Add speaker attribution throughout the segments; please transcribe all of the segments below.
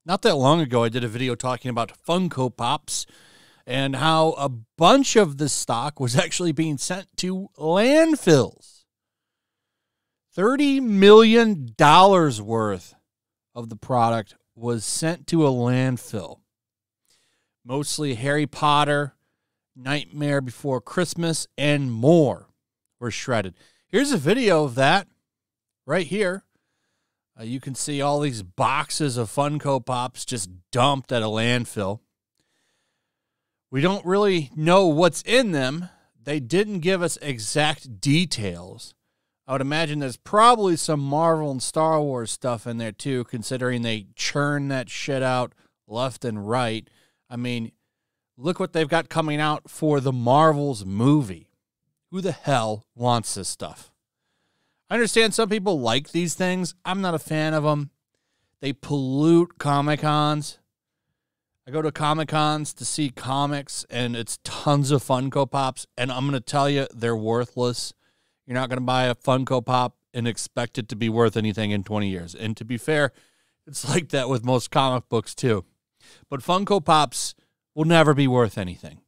Speaker 1: Not that long ago, I did a video talking about Funko Pops and how a bunch of the stock was actually being sent to landfills. $30 million worth of the product was sent to a landfill. Mostly Harry Potter, Nightmare Before Christmas, and more were shredded. Here's a video of that right here. You can see all these boxes of Funko Pops just dumped at a landfill. We don't really know what's in them. They didn't give us exact details. I would imagine there's probably some Marvel and Star Wars stuff in there too, considering they churn that shit out left and right. I mean, look what they've got coming out for the Marvels movie. Who the hell wants this stuff? I understand some people like these things. I'm not a fan of them. They pollute Comic-Cons. I go to Comic-Cons to see comics, and it's tons of Funko Pops, and I'm going to tell you, they're worthless. You're not going to buy a Funko Pop and expect it to be worth anything in 20 years. And to be fair, it's like that with most comic books, too. But Funko Pops will never be worth anything.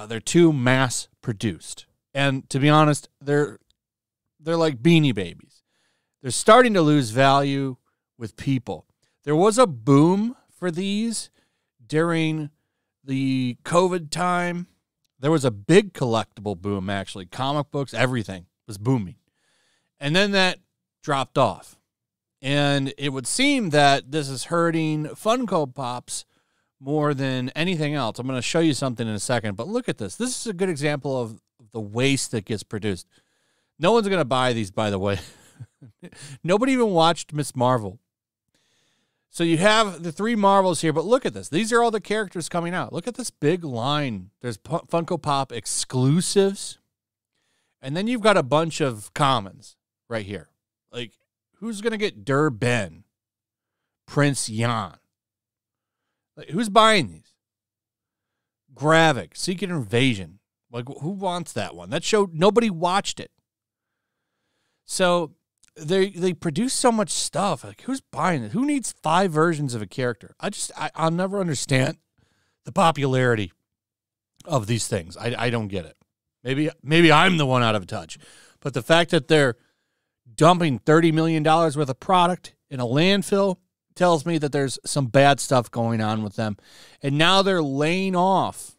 Speaker 1: They're too mass-produced. And to be honest, they're like Beanie Babies. They're starting to lose value with people. There was a boom for these during the COVID time. There was a big collectible boom, actually. Comic books, everything was booming. And then that dropped off. And it would seem that this is hurting Funko Pops more than anything else. I'm going to show you something in a second, but look at this. This is a good example of the waste that gets produced. No one's going to buy these, by the way. Nobody even watched Miss Marvel. So you have the 3 Marvels here, but look at this. These are all the characters coming out. Look at this big line. There's Funko Pop exclusives. And then you've got a bunch of commons right here. Like, who's going to get Durban? Prince Yan? Like, who's buying these? Gravik, Secret Invasion. Like, who wants that one? That show, nobody watched it. So they produce so much stuff. Like, who's buying it? Who needs 5 versions of a character? I'll never understand the popularity of these things. I don't get it. Maybe I'm the one out of touch. But the fact that they're dumping $30 million worth of product in a landfill tells me that there's some bad stuff going on with them. And now they're laying off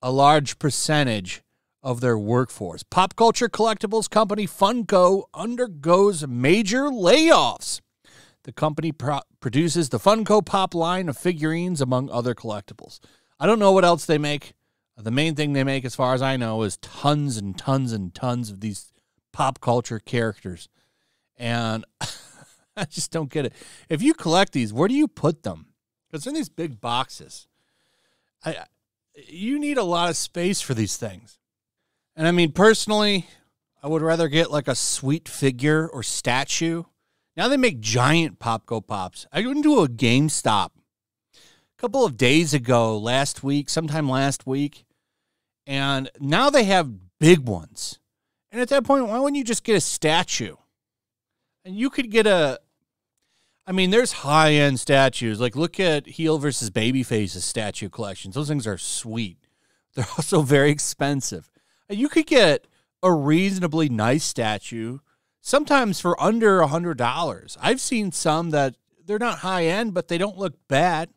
Speaker 1: a large percentage of their workforce. Pop culture collectibles company Funko undergoes major layoffs. The company produces the Funko Pop line of figurines, among other collectibles. I don't know what else they make. The main thing they make, as far as I know, is tons and tons and tons of these pop culture characters. And I just don't get it. If you collect these, where do you put them? Because they're in these big boxes. You need a lot of space for these things. And I mean, personally, I would rather get like a sweet figure or statue. Now they make giant Funko Pops. I went to a GameStop a couple of days ago, sometime last week, and now they have big ones. And at that point, why wouldn't you just get a statue? And you could get there's high-end statues. Like, look at Heel versus Babyface's statue collections. Those things are sweet. They're also very expensive. You could get a reasonably nice statue, sometimes for under $100. I've seen some that they're not high-end, but they don't look bad.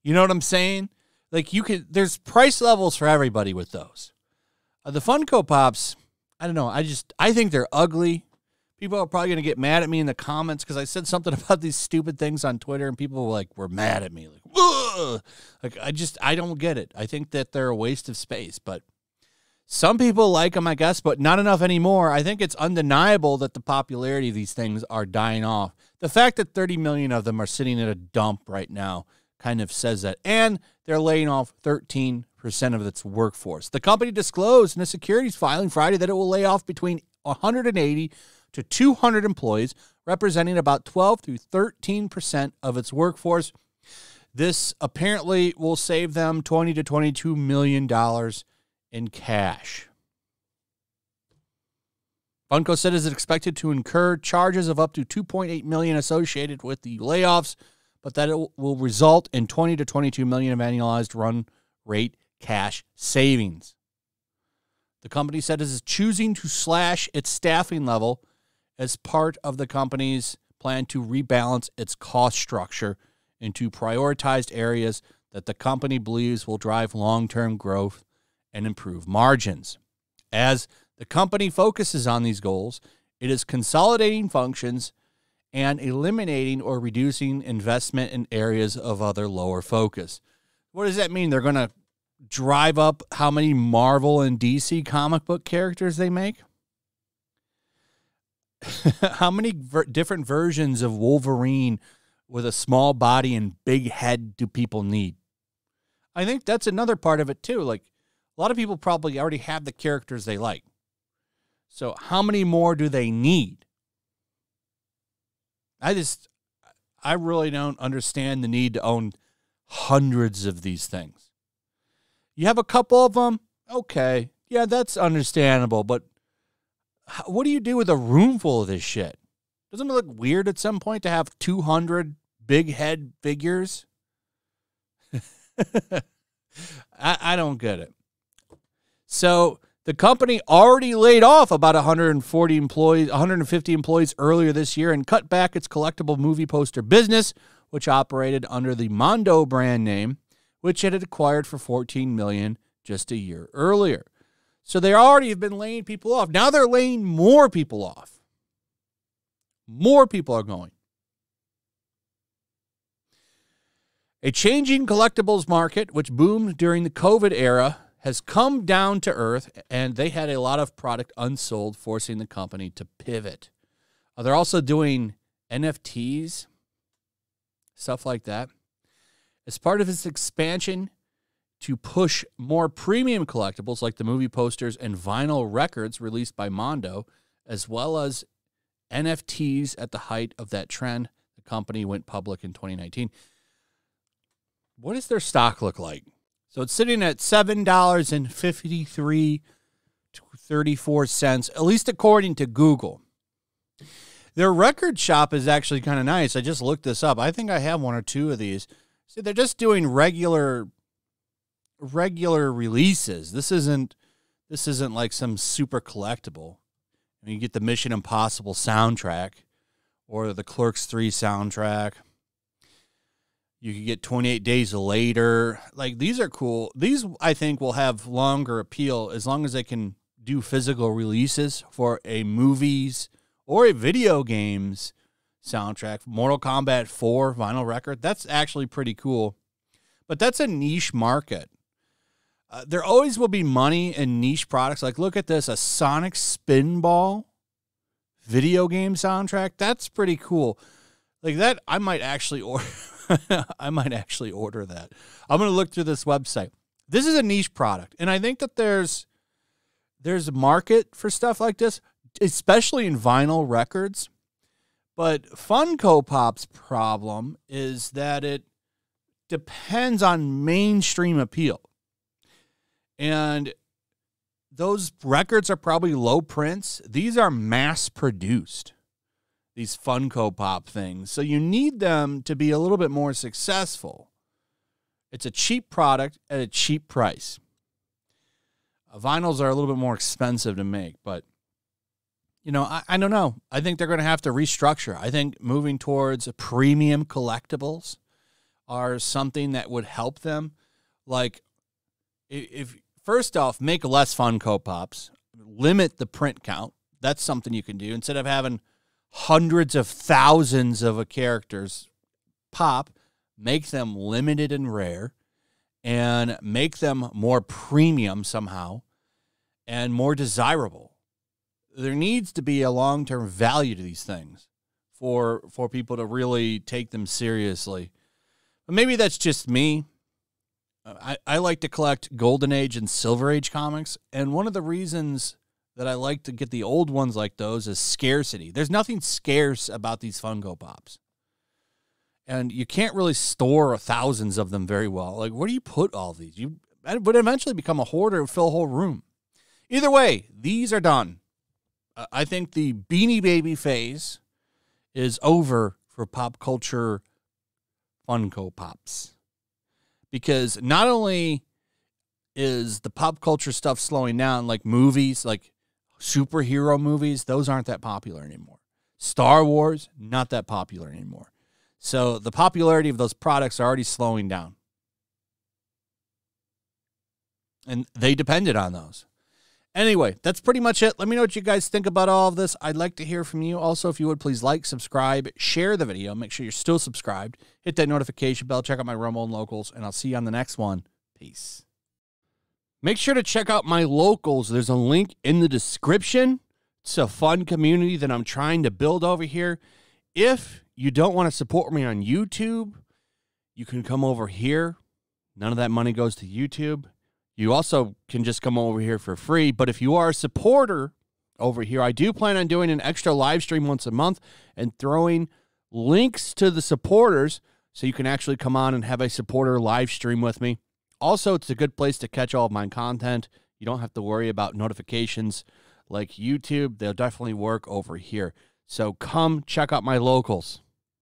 Speaker 1: You know what I'm saying? Like, there's price levels for everybody with those. The Funko Pops, I don't know. I think they're ugly. People are probably going to get mad at me in the comments because I said something about these stupid things on Twitter, and people were mad at me. Like, ugh! Like, I don't get it. I think that they're a waste of space, but some people like them, I guess, but not enough anymore. I think it's undeniable that the popularity of these things are dying off. The fact that 30 million of them are sitting at a dump right now kind of says that. And they're laying off 13% of its workforce. The company disclosed in a securities filing Friday that it will lay off between 180 to 200 employees, representing about 12 through 13% of its workforce. This apparently will save them $20 to $22 million in cash. Funko said is expected to incur charges of up to $2.8 million associated with the layoffs, but that it will result in $20 to $22 million of annualized run rate cash savings. The company said it is choosing to slash its staffing level as part of the company's plan to rebalance its cost structure into prioritized areas that the company believes will drive long-term growth and improve margins. As the company focuses on these goals, it is consolidating functions and eliminating or reducing investment in areas of other lower focus. What does that mean? They're going to drive up how many Marvel and DC comic book characters they make? How many different versions of Wolverine with a small body and big head do people need? I think that's another part of it too. Like, a lot of people probably already have the characters they like. So how many more do they need? I really don't understand the need to own hundreds of these things. You have a couple of them, okay, yeah, that's understandable, but what do you do with a room full of this shit? Doesn't it look weird at some point to have 200 big head figures? I don't get it. So the company already laid off about 150 employees earlier this year and cut back its collectible movie poster business, which operated under the Mondo brand name, which it had acquired for $14 million just a year earlier. So they already have been laying people off. Now they're laying more people off. More people are going. A changing collectibles market, which boomed during the COVID era, has come down to earth, and they had a lot of product unsold, forcing the company to pivot. They're also doing NFTs, stuff like that. As part of its expansion to push more premium collectibles like the movie posters and vinyl records released by Mondo, as well as NFTs at the height of that trend, the company went public in 2019. What does their stock look like? So it's sitting at $7.53.34, at least according to Google. Their record shop is actually kind of nice. I just looked this up. I think I have one or two of these. See, they're just doing regular releases. This isn't like some super collectible. I mean, you get the Mission Impossible soundtrack or the Clerks 3 soundtrack. You could get 28 Days Later. Like, these are cool. These, I think, will have longer appeal as long as they can do physical releases for a movies or a video games soundtrack. Mortal Kombat 4 vinyl record. That's actually pretty cool. But that's a niche market. There always will be money in niche products. Like, look at this, a Sonic Spinball video game soundtrack. That's pretty cool. Like that, I might actually order. I might actually order that. I'm going to look through this website. This is a niche product, and I think that there's a market for stuff like this, especially in vinyl records. But Funko Pop's problem is that it depends on mainstream appeal. And those records are probably low prints. These are mass-produced, these Funko Pop things. So you need them to be a little bit more successful. It's a cheap product at a cheap price. Vinyls are a little bit more expensive to make, but, you know, I don't know. I think they're going to have to restructure. I think moving towards premium collectibles are something that would help them. Like, if first off, make less Funko Pops, limit the print count. That's something you can do. Instead of having hundreds of thousands of characters pop, make them limited and rare, and make them more premium somehow and more desirable. There needs to be a long-term value to these things for people to really take them seriously. But maybe that's just me. I like to collect Golden Age and Silver Age comics, and one of the reasons that I like to get the old ones like those is scarcity. There's nothing scarce about these Funko Pops. And you can't really store thousands of them very well. Like, where do you put all these? You would eventually become a hoarder and fill a whole room. Either way, these are done. I think the Beanie Baby phase is over for pop culture Funko Pops. Because not only is the pop culture stuff slowing down, like movies, like superhero movies, those aren't that popular anymore. Star Wars, not that popular anymore. So the popularity of those products are already slowing down. And they depended on those. Anyway, that's pretty much it. Let me know what you guys think about all of this. I'd like to hear from you. Also, if you would, please like, subscribe, share the video. Make sure you're still subscribed. Hit that notification bell. Check out my Rumble and Locals, and I'll see you on the next one. Peace. Make sure to check out my Locals. There's a link in the description. It's a fun community that I'm trying to build over here. If you don't want to support me on YouTube, you can come over here. None of that money goes to YouTube. You also can just come over here for free. But if you are a supporter over here, I do plan on doing an extra live stream once a month and throwing links to the supporters so you can actually come on and have a supporter live stream with me. Also, it's a good place to catch all of my content. You don't have to worry about notifications like YouTube. They'll definitely work over here. So come check out my Locals.